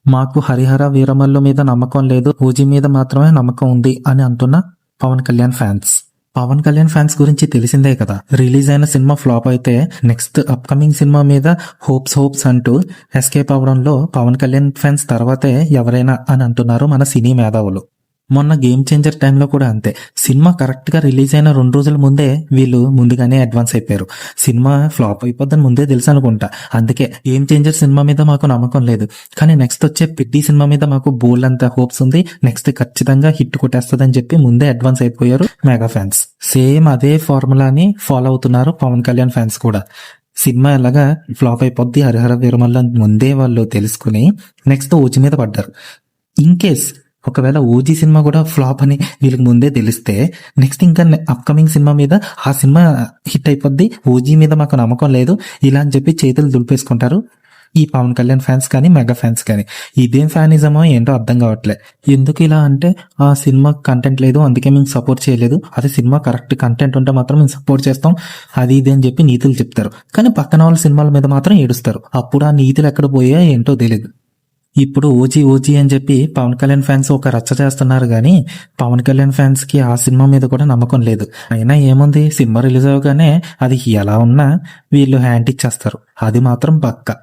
మాకు హరిహర వీరమల్లు మీద నమ్మకం లేదు, ఓజీ మీద మాత్రమే నమ్మకం ఉంది అని అంటున్న పవన్ కళ్యాణ్ ఫ్యాన్స్. పవన్ కళ్యాణ్ ఫ్యాన్స్ గురించి తెలిసిందే కదా, రిలీజ్ అయిన సినిమా ఫ్లాప్ అయితే నెక్స్ట్ అప్కమింగ్ సినిమా మీద హోప్స్ అంటూ ఎస్కేప్ అవడంలో పవన్ కళ్యాణ్ ఫ్యాన్స్ తర్వాతే ఎవరైనా అని అంటున్నారు మన సినీ మేధావులు. మొన్న గేమ్ చేంజర్ టైంలో కూడా అంతే. సినిమా కరెక్ట్ గా రిలీజ్ అయిన 2 రోజుల ముందే వీళ్ళు ముందుగానే అడ్వాన్స్ అయిపోయారు. సినిమా ఫ్లాప్ అయిపోద్దని ముందే తెలుసు అనుకుంటా. అందుకే గేమ్ చేంజర్ సినిమా మీద మాకు నమ్మకం లేదు, కానీ నెక్స్ట్ వచ్చే పెద్ది సినిమా మీద మాకు బోల్డ్ అంత హోప్స్ ఉంది, నెక్స్ట్ ఖచ్చితంగా హిట్ కొట్టేస్తుందని చెప్పి ముందే అడ్వాన్స్ అయిపోయారు మెగా ఫ్యాన్స్. సేమ్ అదే ఫార్ములాని ఫాలో అవుతున్నారు పవన్ కళ్యాణ్ ఫ్యాన్స్ కూడా. సినిమా ఎలాగా ఫ్లాప్ అయిపోద్ది హరిహర వీరమల్లు ముందే వాళ్ళు తెలుసుకుని నెక్స్ట్ ఓజీ మీద పడ్డారు. ఇన్ కేస్ ఒకవేళ ఓజీ సినిమా కూడా ఫ్లాప్ అని వీళ్ళకి ముందే తెలిస్తే నెక్స్ట్ ఇంకా అప్కమింగ్ సినిమా మీద ఆ సినిమా హిట్ అయిపోద్ది, ఓజీ మీద మాకు నమ్మకం లేదు ఇలా అని చెప్పి చేతులు దులిపేసుకుంటారు ఈ పవన్ కళ్యాణ్ ఫ్యాన్స్ కానీ మెగా ఫ్యాన్స్ కానీ. ఇదేం ఫ్యానిజమో ఏంటో అర్థం కావట్లే. ఎందుకు ఇలా అంటే ఆ సినిమా కంటెంట్ లేదు అందుకే మేము సపోర్ట్ చేయలేదు, అదే సినిమా కరెక్ట్ కంటెంట్ ఉంటే మాత్రం మేము సపోర్ట్ చేస్తాం అది ఇది అని చెప్పి నీతులు చెప్తారు, కానీ పక్కన వాళ్ళ సినిమాల మీద మాత్రం ఏడుస్తారు. అప్పుడు ఆ నీతులు ఎక్కడ పోయా ఏంటో తెలియదు. ఇప్పుడు ఓజీ అని చెప్పి పవన్ కళ్యాణ్ ఫ్యాన్స్ ఒక రచ్చ చేస్తున్నారు కానీ పవన్ కళ్యాణ్ ఫ్యాన్స్ కి ఆ సినిమా మీద కూడా నమ్మకం లేదు. అయినా ఏముంది, సినిమా రిలీజ్ అవగానే అది ఎలా ఉన్నా వీళ్ళు హ్యాండ్ ఇచ్చేస్తారు, అది మాత్రం పక్క.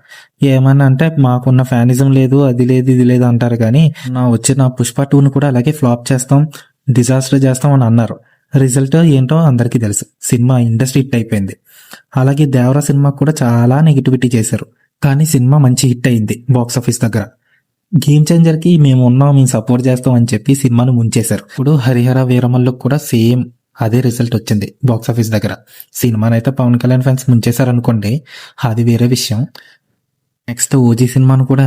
ఏమన్నా అంటే మాకున్న ఫ్యానిజం లేదు అది లేదు ఇది లేదు అంటారు, కానీ వచ్చిన పుష్ప 2ను కూడా అలాగే ఫ్లాప్ చేస్తాం డిజాస్టర్ చేస్తాం అని అన్నారు. రిజల్ట్ ఏంటో అందరికీ తెలుసు, సినిమా ఇండస్ట్రీ హిట్ అయిపోయింది. అలాగే దేవరా సినిమా కూడా చాలా నెగిటివిటీ చేశారు, కానీ సినిమా మంచి హిట్ అయింది బాక్స్ ఆఫీస్ దగ్గర. గేమ్ చేంజర్ కి మేము సపోర్ట్ చేస్తాం అని చెప్పి సినిమాను ముంచేశారు. ఇప్పుడు హరిహర వీరమల్లుకు కూడా సేమ్ అదే రిజల్ట్ వచ్చింది బాక్స్ ఆఫీస్ దగ్గర. సినిమానైతే పవన్ కళ్యాణ్ ఫ్యాన్స్ ముంచేశారు అనుకోండి, అది వేరే విషయం. నెక్స్ట్ ఓజీ సినిమాను కూడా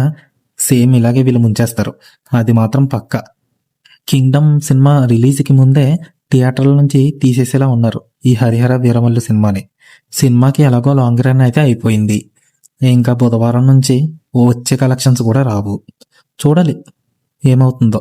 సేమ్ ఇలాగే వీళ్ళు ముంచేస్తారు, అది మాత్రం పక్క. కింగ్డమ్ సినిమా రిలీజ్ కి ముందే థియేటర్ల నుంచి తీసేసేలా ఉన్నారు ఈ హరిహర వీరమల్లు సినిమాని. సినిమాకి ఎలాగో లాంగ్ రన్ అయితే అయిపోయింది, ఇంకా బుధవారం నుంచి వచ్చే కలెక్షన్స్ కూడా రావు. చూడాలి ఏమవుతుందో.